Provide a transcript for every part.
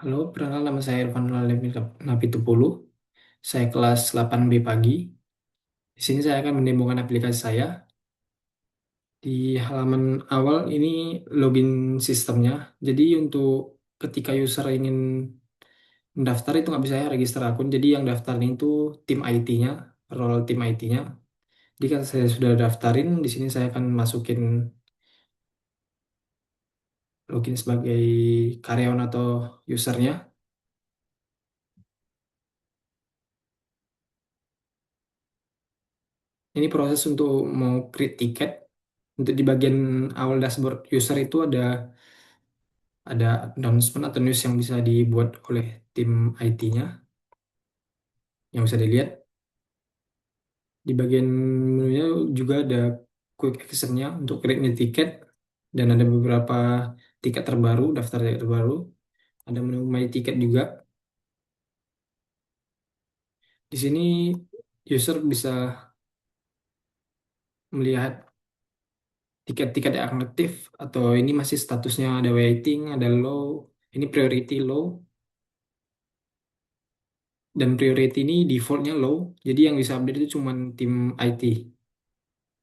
Halo, perkenalkan nama saya Irfan Napitupulu. Saya kelas 8B pagi. Di sini saya akan mendemokan aplikasi saya. Di halaman awal ini login sistemnya. Jadi untuk ketika user ingin mendaftar itu nggak bisa ya register akun. Jadi yang daftar itu tim IT-nya, role tim IT-nya. Jika saya sudah daftarin, di sini saya akan masukin login sebagai karyawan atau usernya. Ini proses untuk mau create tiket. Untuk di bagian awal dashboard user itu ada announcement atau news yang bisa dibuat oleh tim IT-nya yang bisa dilihat. Di bagian menunya juga ada quick action-nya untuk create new ticket dan ada beberapa tiket terbaru, daftar tiket terbaru. Ada menu my ticket juga. Di sini user bisa melihat tiket-tiket yang aktif atau ini masih statusnya ada waiting, ada low, ini priority low dan priority ini defaultnya low. Jadi yang bisa update itu cuma tim IT.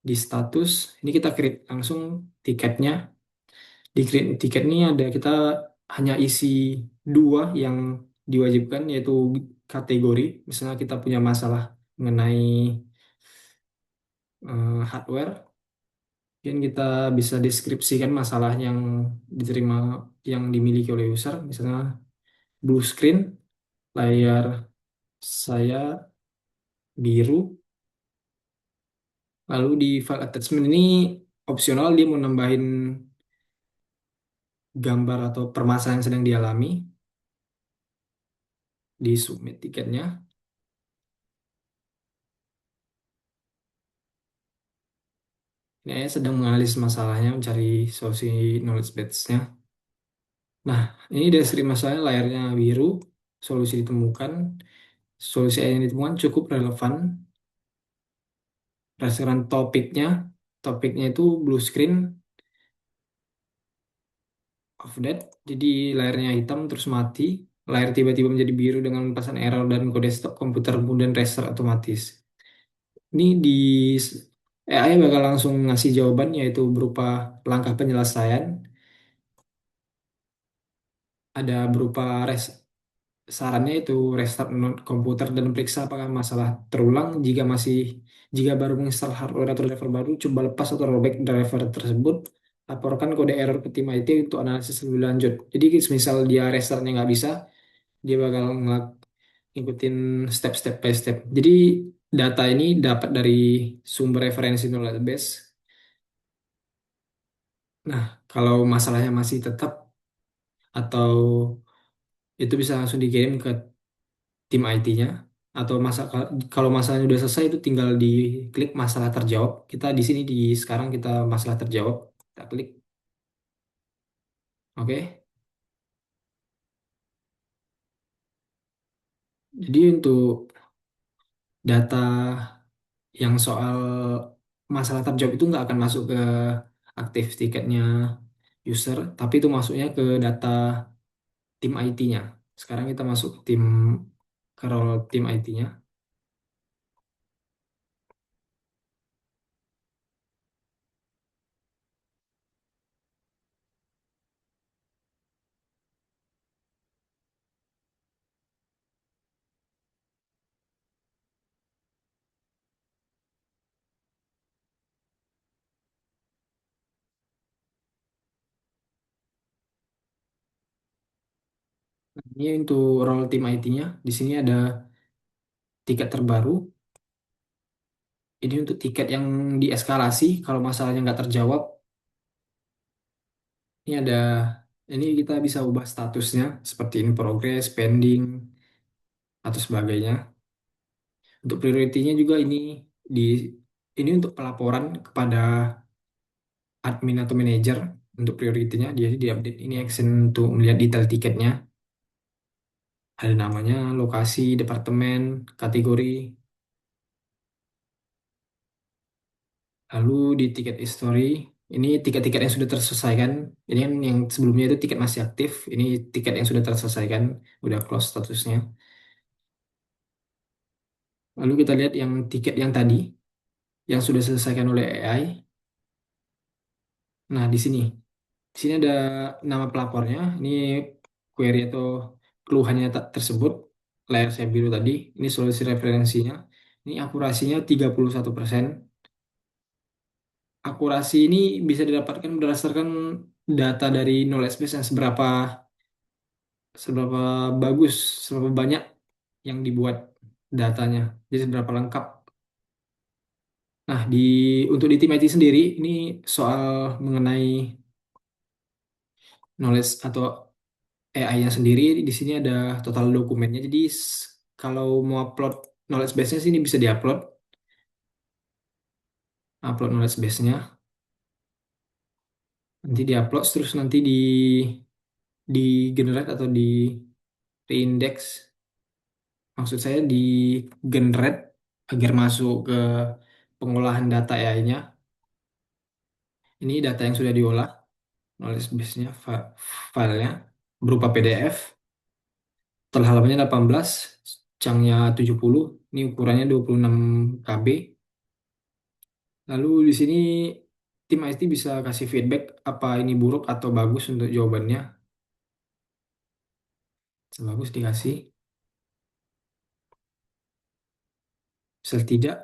Di status ini kita create langsung tiketnya. Di create tiket ini ada kita hanya isi dua yang diwajibkan yaitu kategori. Misalnya kita punya masalah mengenai hardware, mungkin kita bisa deskripsikan masalah yang diterima yang dimiliki oleh user. Misalnya blue screen, layar saya biru. Lalu di file attachment ini opsional dia mau nambahin gambar atau permasalahan yang sedang dialami di submit tiketnya. Ini saya sedang menganalisis masalahnya, mencari solusi knowledge base-nya. Nah, ini deskripsi masalahnya layarnya biru, solusi ditemukan, solusi yang ditemukan cukup relevan berdasarkan topiknya itu blue screen of that, jadi layarnya hitam terus mati, layar tiba-tiba menjadi biru dengan pesan error dan kode stop komputer kemudian restart otomatis. Ini di AI bakal langsung ngasih jawaban yaitu berupa langkah penyelesaian, ada berupa sarannya itu restart komputer dan periksa apakah masalah terulang. Jika baru menginstal hardware atau driver baru, coba lepas atau rollback driver tersebut. Laporkan kode error ke tim IT untuk analisis lebih lanjut. Jadi misal dia restartnya nggak bisa, dia bakal ngikutin step by step. Jadi data ini dapat dari sumber referensi knowledge base. Nah, kalau masalahnya masih tetap atau itu bisa langsung dikirim ke tim IT-nya atau kalau masalahnya udah selesai itu tinggal diklik masalah terjawab. Kita di sini sekarang kita masalah terjawab. Kita klik. Oke. Jadi untuk data yang soal masalah terjawab itu nggak akan masuk ke aktif tiketnya user, tapi itu masuknya ke data tim IT-nya. Sekarang kita masuk ke role tim IT-nya. Ini untuk role tim IT-nya. Di sini ada tiket terbaru. Ini untuk tiket yang dieskalasi kalau masalahnya nggak terjawab. Ini ada, ini kita bisa ubah statusnya seperti in progress, pending, atau sebagainya. Untuk priority-nya juga di ini untuk pelaporan kepada admin atau manajer. Untuk priority-nya dia diupdate ini action untuk melihat detail tiketnya. Ada namanya, lokasi, departemen, kategori. Lalu di tiket history Ini tiket-tiket yang sudah terselesaikan. Ini kan yang sebelumnya itu tiket masih aktif. Ini tiket yang sudah terselesaikan, udah close statusnya. Lalu kita lihat yang tiket yang tadi, yang sudah diselesaikan oleh AI. Nah, di sini. Di sini ada nama pelapornya. Ini query atau keluhannya tersebut. Layar saya biru tadi. Ini solusi referensinya. Ini akurasinya 31%. Akurasi ini bisa didapatkan berdasarkan data dari knowledge base yang seberapa seberapa bagus, seberapa banyak yang dibuat datanya. Jadi seberapa lengkap. Nah, untuk di tim IT sendiri ini soal mengenai knowledge atau AI-nya sendiri di sini ada total dokumennya. Jadi kalau mau upload knowledge base-nya sini bisa diupload, upload knowledge base-nya, nanti diupload terus nanti di generate atau di reindex. Maksud saya di generate agar masuk ke pengolahan data AI-nya. Ini data yang sudah diolah, knowledge base-nya, filenya berupa PDF. Total halamannya 18, chunk-nya 70, ini ukurannya 26 KB. Lalu di sini tim IT bisa kasih feedback apa ini buruk atau bagus untuk jawabannya. Sebagus dikasih, misal tidak,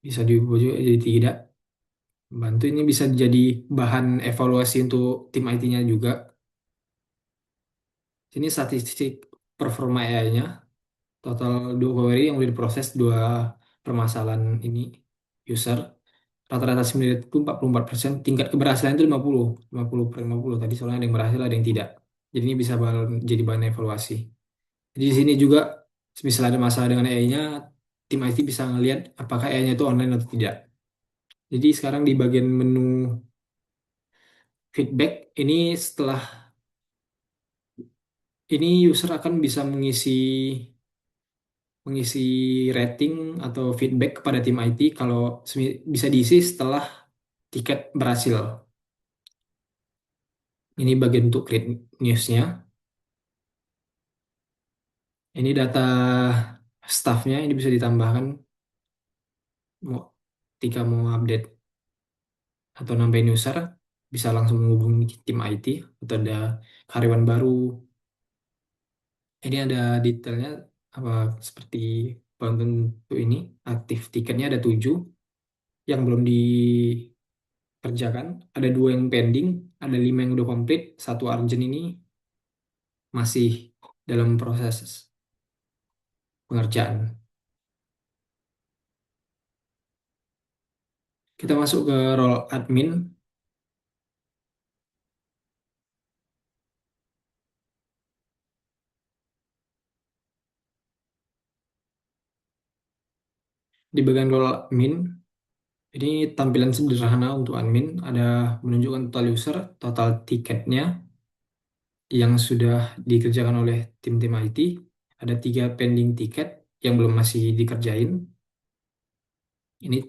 bisa diubah juga jadi tidak. Bantu ini bisa jadi bahan evaluasi untuk tim IT-nya juga. Sini statistik performa AI-nya, total 2 query yang udah diproses, 2 permasalahan ini user. Rata-rata 9 itu 44%, tingkat keberhasilan itu 50 per 50 tadi soalnya ada yang berhasil ada yang tidak. Jadi ini bisa jadi bahan evaluasi. Jadi di sini juga misal ada masalah dengan AI-nya, tim IT bisa ngelihat apakah AI-nya itu online atau tidak. Jadi sekarang di bagian menu feedback ini setelah ini user akan bisa mengisi rating atau feedback kepada tim IT kalau bisa diisi setelah tiket berhasil. Ini bagian untuk create newsnya. Ini data staffnya ini bisa ditambahkan mau ketika mau update atau nambahin user bisa langsung menghubungi tim IT atau ada karyawan baru. Ini ada detailnya apa seperti untuk ini aktif tiketnya ada 7 yang belum dikerjakan, ada 2 yang pending, ada 5 yang udah komplit, satu urgent ini masih dalam proses pengerjaan. Kita masuk ke role admin. Di bagian role admin, ini tampilan sederhana untuk admin, ada menunjukkan total user, total tiketnya yang sudah dikerjakan oleh tim-tim IT, ada 3 pending tiket yang belum masih dikerjain. Ini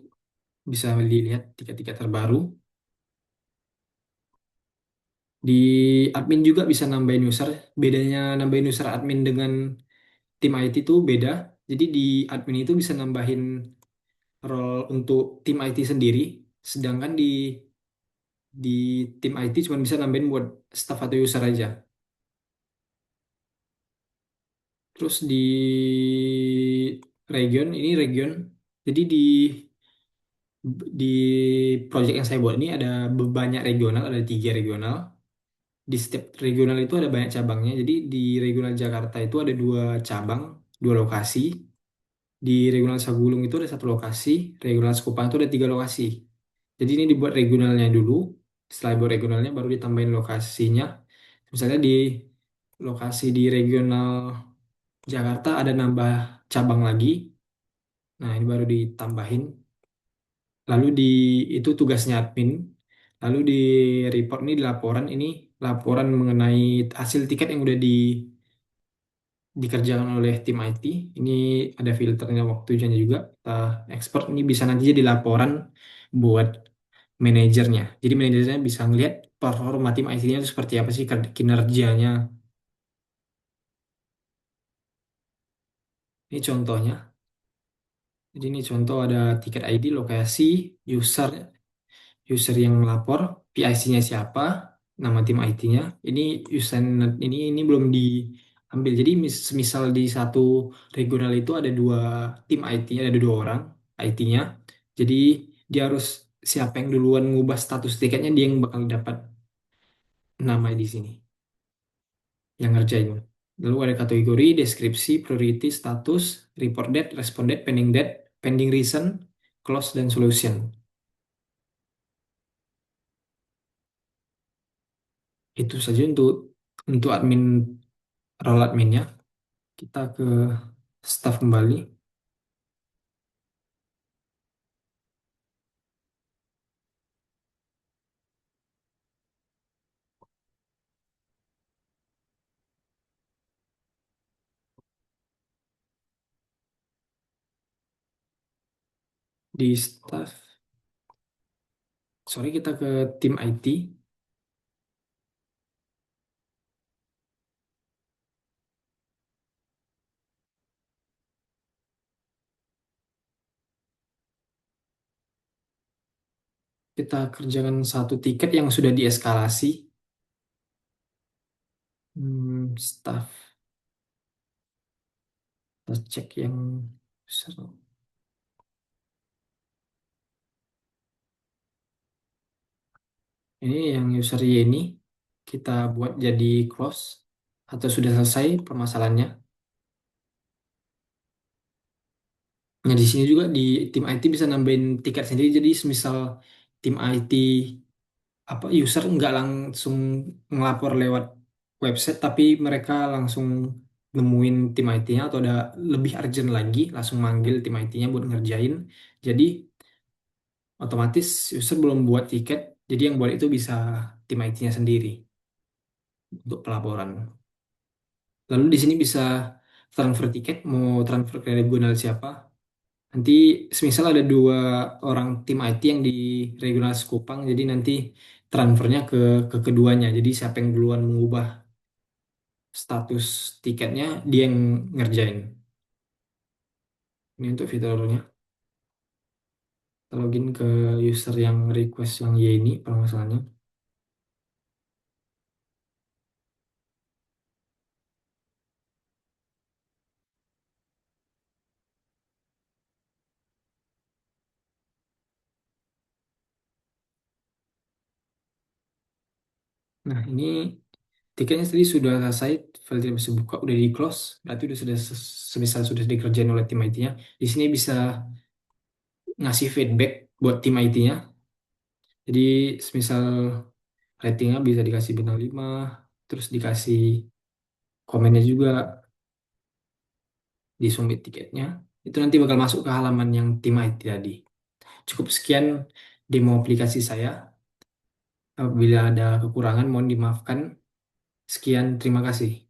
bisa dilihat tiket-tiket terbaru. Di admin juga bisa nambahin user. Bedanya nambahin user admin dengan tim IT itu beda. Jadi di admin itu bisa nambahin role untuk tim IT sendiri, sedangkan di tim IT cuma bisa nambahin buat staff atau user aja. Terus di ini region. Jadi di project yang saya buat ini ada banyak regional, ada 3 regional. Di setiap regional itu ada banyak cabangnya. Jadi di regional Jakarta itu ada 2 cabang, 2 lokasi. Di regional Sagulung itu ada 1 lokasi, regional Sekupang itu ada 3 lokasi. Jadi ini dibuat regionalnya dulu, setelah dibuat regionalnya baru ditambahin lokasinya. Misalnya di lokasi di regional Jakarta ada nambah cabang lagi, nah ini baru ditambahin. Lalu itu tugasnya admin. Lalu di report ini di laporan ini laporan mengenai hasil tiket yang udah dikerjakan oleh tim IT. Ini ada filternya waktunya juga. Kita ekspor ini bisa nanti jadi laporan buat manajernya. Jadi manajernya bisa ngelihat performa tim IT-nya itu seperti apa sih kinerjanya. Ini contohnya. Jadi ini contoh ada tiket ID, lokasi, user, user yang melapor, PIC-nya siapa, nama tim IT-nya. Ini user ini belum diambil. Jadi misal di satu regional itu ada dua tim IT-nya, ada dua orang IT-nya. Jadi dia harus siapa yang duluan ngubah status tiketnya dia yang bakal dapat nama di sini yang ngerjain. Lalu ada kategori, deskripsi, priority, status, report date, respond date, pending reason, close, dan solution. Itu saja untuk admin role adminnya. Kita ke staff kembali. Di staff, sorry kita ke tim IT. Kita kerjakan satu tiket yang sudah dieskalasi. Staff, kita cek yang user. Ini yang user Y ini kita buat jadi close atau sudah selesai permasalahannya. Nah, di sini juga di tim IT bisa nambahin tiket sendiri. Jadi, semisal tim IT apa user nggak langsung ngelapor lewat website, tapi mereka langsung nemuin tim IT-nya atau ada lebih urgent lagi, langsung manggil tim IT-nya buat ngerjain. Jadi, otomatis user belum buat tiket, jadi yang buat itu bisa tim IT-nya sendiri untuk pelaporan. Lalu di sini bisa transfer tiket, mau transfer ke regional siapa. Nanti semisal ada dua orang tim IT yang di regional Sekupang, jadi nanti transfernya ke keduanya. Jadi siapa yang duluan mengubah status tiketnya, dia yang ngerjain. Ini untuk fiturnya. Kita login ke user yang request yang Y ini permasalahannya. Nah, ini tiketnya tadi sudah selesai, file tidak bisa buka, udah di close, berarti sudah semisal sudah dikerjain oleh tim IT-nya. Di sini bisa ngasih feedback buat tim IT-nya. Jadi semisal ratingnya bisa dikasih bintang 5, terus dikasih komennya juga di submit tiketnya. Itu nanti bakal masuk ke halaman yang tim IT tadi. Cukup sekian demo aplikasi saya. Apabila ada kekurangan mohon dimaafkan. Sekian, terima kasih.